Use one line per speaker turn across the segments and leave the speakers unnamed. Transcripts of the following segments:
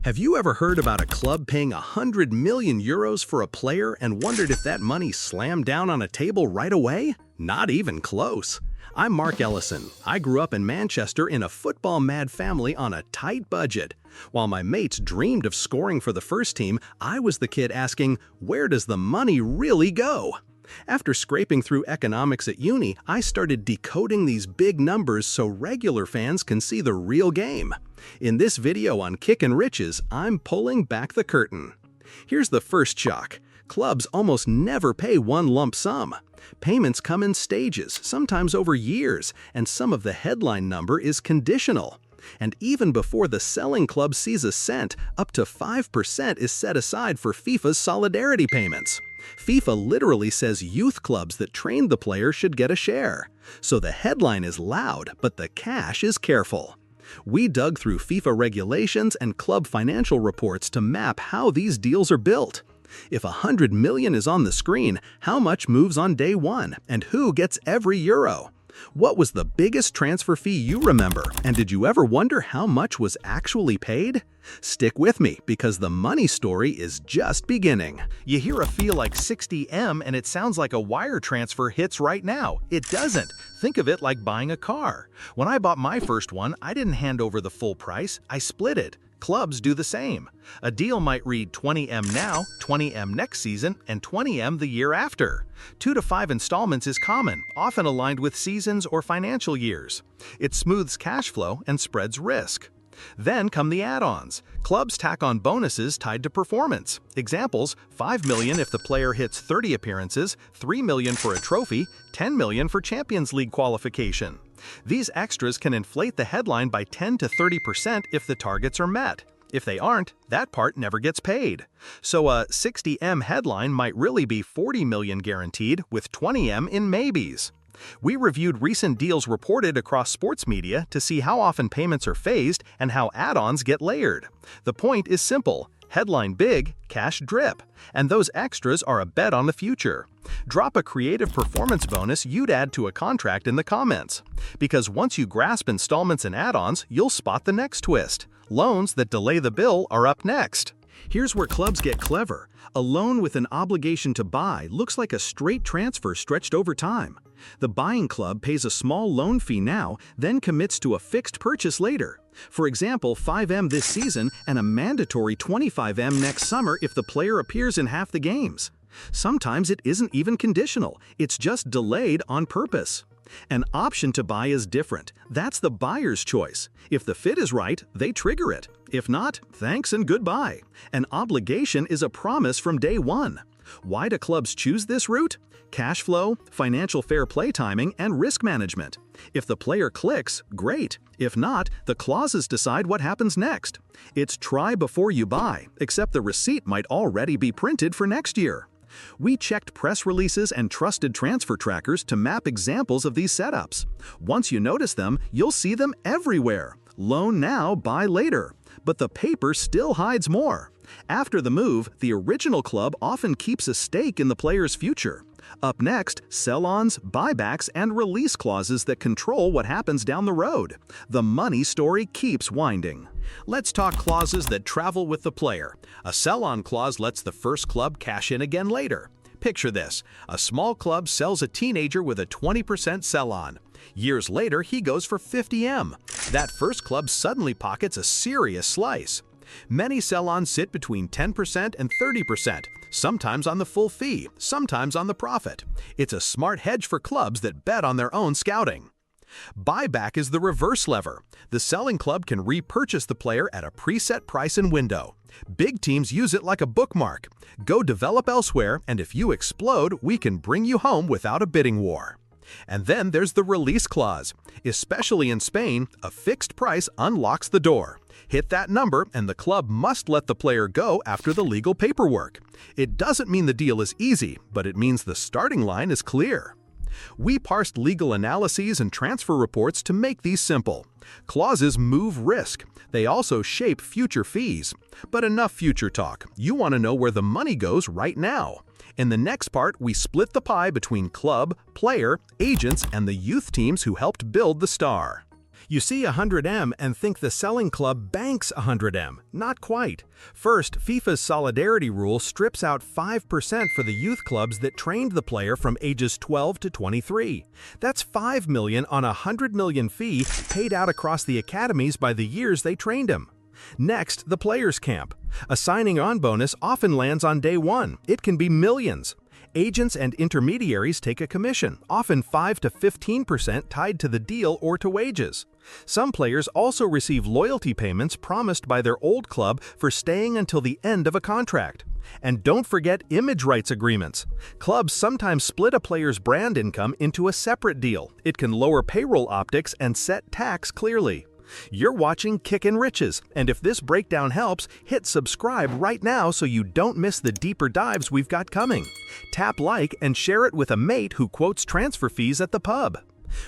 Have you ever heard about a club paying 100 million euros for a player and wondered if that money slammed down on a table right away? Not even close. I'm Mark Ellison. I grew up in Manchester in a football-mad family on a tight budget. While my mates dreamed of scoring for the first team, I was the kid asking, where does the money really go? After scraping through economics at uni, I started decoding these big numbers so regular fans can see the real game. In this video on Kickin' Riches, I'm pulling back the curtain. Here's the first shock. Clubs almost never pay one lump sum. Payments come in stages, sometimes over years, and some of the headline number is conditional. And even before the selling club sees a cent, up to 5% is set aside for FIFA's solidarity payments. FIFA literally says youth clubs that trained the player should get a share. So the headline is loud, but the cash is careful. We dug through FIFA regulations and club financial reports to map how these deals are built. If 100 million is on the screen, how much moves on day one, and who gets every euro? What was the biggest transfer fee you remember, and did you ever wonder how much was actually paid? Stick with me, because the money story is just beginning.
You hear a fee like 60M and it sounds like a wire transfer hits right now. It doesn't. Think of it like buying a car. When I bought my first one, I didn't hand over the full price, I split it. Clubs do the same. A deal might read 20M now, 20M next season, and 20M the year after. 2 to 5 installments is common, often aligned with seasons or financial years. It smooths cash flow and spreads risk. Then come the add-ons. Clubs tack on bonuses tied to performance. Examples: 5 million if the player hits 30 appearances, 3 million for a trophy, 10 million for Champions League qualification. These extras can inflate the headline by 10 to 30% if the targets are met. If they aren't, that part never gets paid. So a 60M headline might really be 40 million guaranteed with 20M in maybes. We reviewed recent deals reported across sports media to see how often payments are phased and how add-ons get layered. The point is simple. Headline big, cash drip, and those extras are a bet on the future. Drop a creative performance bonus you'd add to a contract in the comments. Because once you grasp installments and add-ons, you'll spot the next twist. Loans that delay the bill are up next.
Here's where clubs get clever. A loan with an obligation to buy looks like a straight transfer stretched over time. The buying club pays a small loan fee now, then commits to a fixed purchase later. For example, 5M this season and a mandatory 25M next summer if the player appears in half the games. Sometimes it isn't even conditional, it's just delayed on purpose. An option to buy is different. That's the buyer's choice. If the fit is right, they trigger it. If not, thanks and goodbye. An obligation is a promise from day one. Why do clubs choose this route? Cash flow, financial fair play timing, and risk management. If the player clicks, great. If not, the clauses decide what happens next. It's try before you buy, except the receipt might already be printed for next year. We checked press releases and trusted transfer trackers to map examples of these setups. Once you notice them, you'll see them everywhere. Loan now, buy later. But the paper still hides more. After the move, the original club often keeps a stake in the player's future. Up next, sell-ons, buybacks, and release clauses that control what happens down the road. The money story keeps winding.
Let's talk clauses that travel with the player. A sell-on clause lets the first club cash in again later. Picture this: a small club sells a teenager with a 20% sell-on. Years later, he goes for 50M. That first club suddenly pockets a serious slice. Many sell-ons sit between 10% and 30%, sometimes on the full fee, sometimes on the profit. It's a smart hedge for clubs that bet on their own scouting. Buyback is the reverse lever. The selling club can repurchase the player at a preset price and window. Big teams use it like a bookmark. Go develop elsewhere, and if you explode, we can bring you home without a bidding war. And then there's the release clause. Especially in Spain, a fixed price unlocks the door. Hit that number and the club must let the player go after the legal paperwork. It doesn't mean the deal is easy, but it means the starting line is clear. We parsed legal analyses and transfer reports to make these simple. Clauses move risk. They also shape future fees. But enough future talk. You want to know where the money goes right now. In the next part, we split the pie between club, player, agents, and the youth teams who helped build the star.
You see 100M and think the selling club banks 100M. Not quite. First, FIFA's solidarity rule strips out 5% for the youth clubs that trained the player from ages 12 to 23. That's $5 million on a $100 million fee paid out across the academies by the years they trained him. Next, the players' camp. A signing-on bonus often lands on day one. It can be millions. Agents and intermediaries take a commission, often 5 to 15% tied to the deal or to wages. Some players also receive loyalty payments promised by their old club for staying until the end of a contract. And don't forget image rights agreements. Clubs sometimes split a player's brand income into a separate deal. It can lower payroll optics and set tax clearly. You're watching Kickin' Riches, and if this breakdown helps, hit subscribe right now so you don't miss the deeper dives we've got coming. Tap like and share it with a mate who quotes transfer fees at the pub.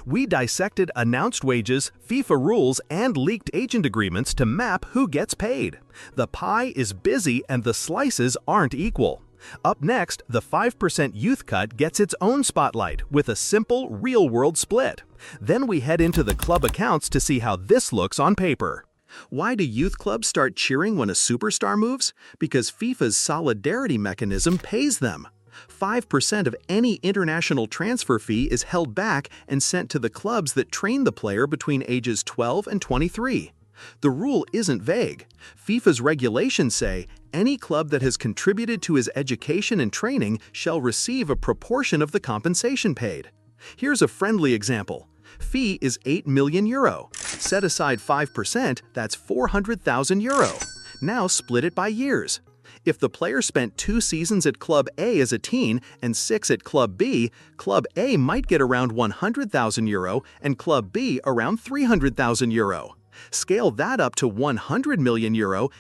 We dissected announced wages, FIFA rules, and leaked agent agreements to map who gets paid. The pie is busy and the slices aren't equal. Up next, the 5% youth cut gets its own spotlight with a simple, real-world split. Then we head into the club accounts to see how this looks on paper. Why do youth clubs start cheering when a superstar moves? Because FIFA's solidarity mechanism pays them. 5% of any international transfer fee is held back and sent to the clubs that train the player between ages 12 and 23. The rule isn't vague. FIFA's regulations say any club that has contributed to his education and training shall receive a proportion of the compensation paid. Here's a friendly example. Fee is €8 million. Set aside 5%, that's €400,000. Now split it by years. If the player spent 2 seasons at Club A as a teen and 6 at Club B, Club A might get around €100,000 and Club B around €300,000. Scale that up to €100 million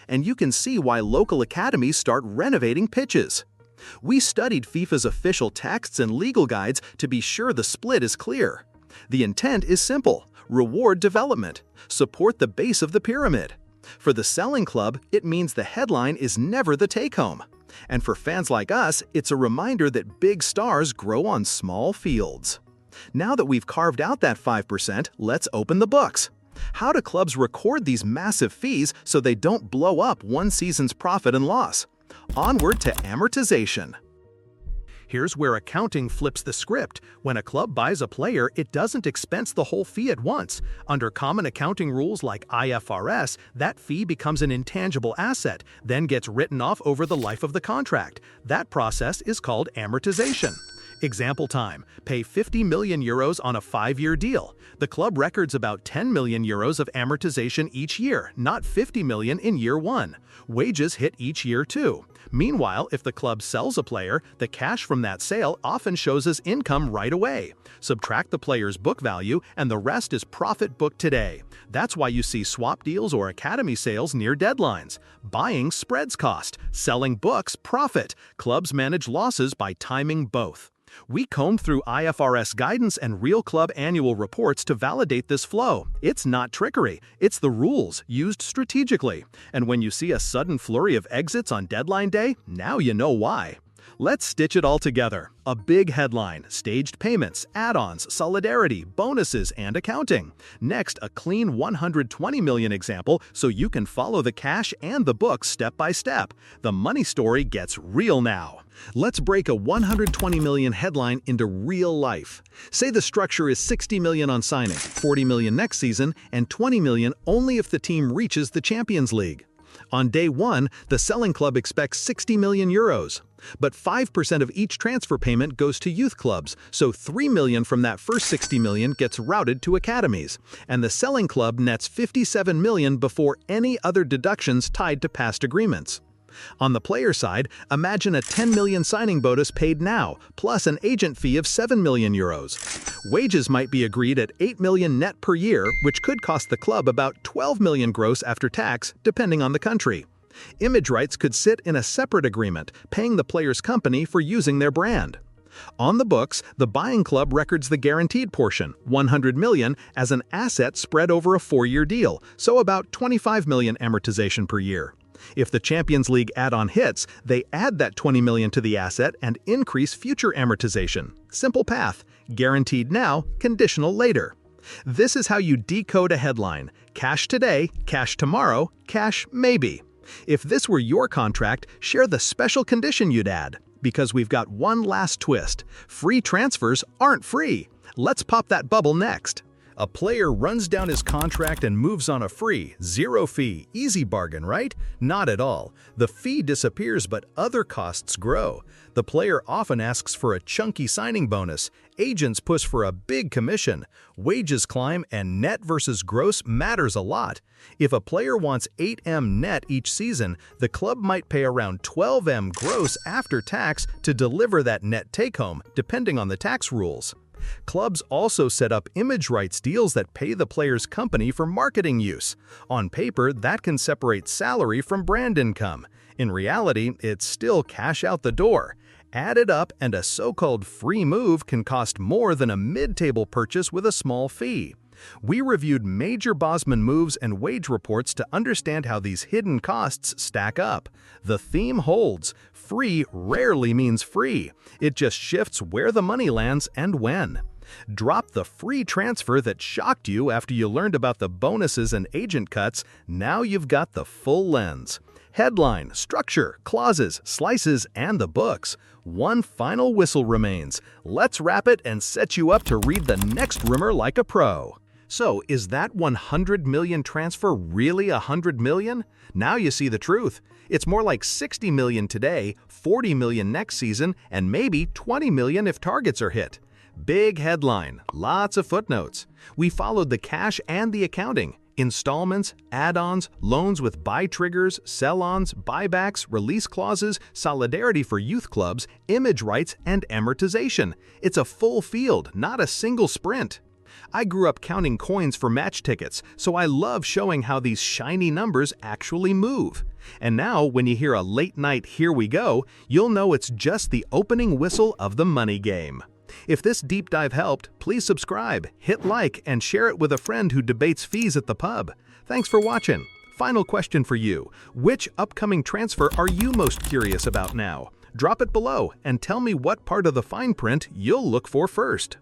and you can see why local academies start renovating pitches. We studied FIFA's official texts and legal guides to be sure the split is clear. The intent is simple: reward development, support the base of the pyramid. For the selling club, it means the headline is never the take-home. And for fans like us, it's a reminder that big stars grow on small fields. Now that we've carved out that 5%, let's open the books. How do clubs record these massive fees so they don't blow up one season's profit and loss? Onward to amortization. Here's where accounting flips the script. When a club buys a player, it doesn't expense the whole fee at once. Under common accounting rules like IFRS, that fee becomes an intangible asset, then gets written off over the life of the contract. That process is called amortization. Example time: pay €50 million on a 5-year deal. The club records about €10 million of amortization each year, not $50 million in year 1. Wages hit each year too. Meanwhile, if the club sells a player, the cash from that sale often shows as income right away. Subtract the player's book value, and the rest is profit booked today. That's why you see swap deals or academy sales near deadlines. Buying spreads cost, selling books profit. Clubs manage losses by timing both. We combed through IFRS guidance and real club annual reports to validate this flow. It's not trickery, it's the rules used strategically. And when you see a sudden flurry of exits on deadline day, now you know why. Let's stitch it all together. A big headline: staged payments, add-ons, solidarity, bonuses, and accounting. Next, a clean $120 million example so you can follow the cash and the books step by step. The money story gets real now. Let's break a $120 million headline into real life. Say the structure is $60 million on signing, $40 million next season, and $20 million only if the team reaches the Champions League. On day 1, the selling club expects €60 million. But 5% of each transfer payment goes to youth clubs, so $3 million from that first $60 million gets routed to academies. And the selling club nets $57 million before any other deductions tied to past agreements. On the player side, imagine a €10 million signing bonus paid now, plus an agent fee of €7 million. Wages might be agreed at $8 million net per year, which could cost the club about $12 million gross after tax, depending on the country. Image rights could sit in a separate agreement, paying the player's company for using their brand. On the books, the buying club records the guaranteed portion, $100 million, as an asset spread over a 4-year deal, so about $25 million amortization per year. If the Champions League add-on hits, they add that $20 million to the asset and increase future amortization. Simple path: guaranteed now, conditional later.
This is how you decode a headline. Cash today, cash tomorrow, cash maybe. If this were your contract, share the special condition you'd add. Because we've got one last twist. Free transfers aren't free. Let's pop that bubble next. A player runs down his contract and moves on a free, zero fee, easy bargain, right? Not at all. The fee disappears, but other costs grow. The player often asks for a chunky signing bonus. Agents push for a big commission. Wages climb, and net versus gross matters a lot. If a player wants 8M net each season, the club might pay around 12M gross after tax to deliver that net take-home, depending on the tax rules. Clubs also set up image rights deals that pay the player's company for marketing use. On paper, that can separate salary from brand income. In reality, it's still cash out the door. Add it up, and a so-called free move can cost more than a mid-table purchase with a small fee. We reviewed major Bosman moves and wage reports to understand how these hidden costs stack up. The theme holds. Free rarely means free. It just shifts where the money lands and when. Drop the free transfer that shocked you after you learned about the bonuses and agent cuts. Now you've got the full lens. Headline, structure, clauses, slices, and the books. One final whistle remains. Let's wrap it and set you up to read the next rumor like a pro. So, is that 100 million transfer really 100 million? Now you see the truth. It's more like 60 million today, 40 million next season, and maybe 20 million if targets are hit. Big headline, lots of footnotes. We followed the cash and the accounting. Installments, add-ons, loans with buy triggers, sell-ons, buybacks, release clauses, solidarity for youth clubs, image rights, and amortization. It's a full field, not a single sprint. I grew up counting coins for match tickets, so I love showing how these shiny numbers actually move. And now, when you hear a late-night "here we go," you'll know it's just the opening whistle of the money game. If this deep dive helped, please subscribe, hit like, and share it with a friend who debates fees at the pub. Thanks for watching. Final question for you. Which upcoming transfer are you most curious about now? Drop it below and tell me what part of the fine print you'll look for first.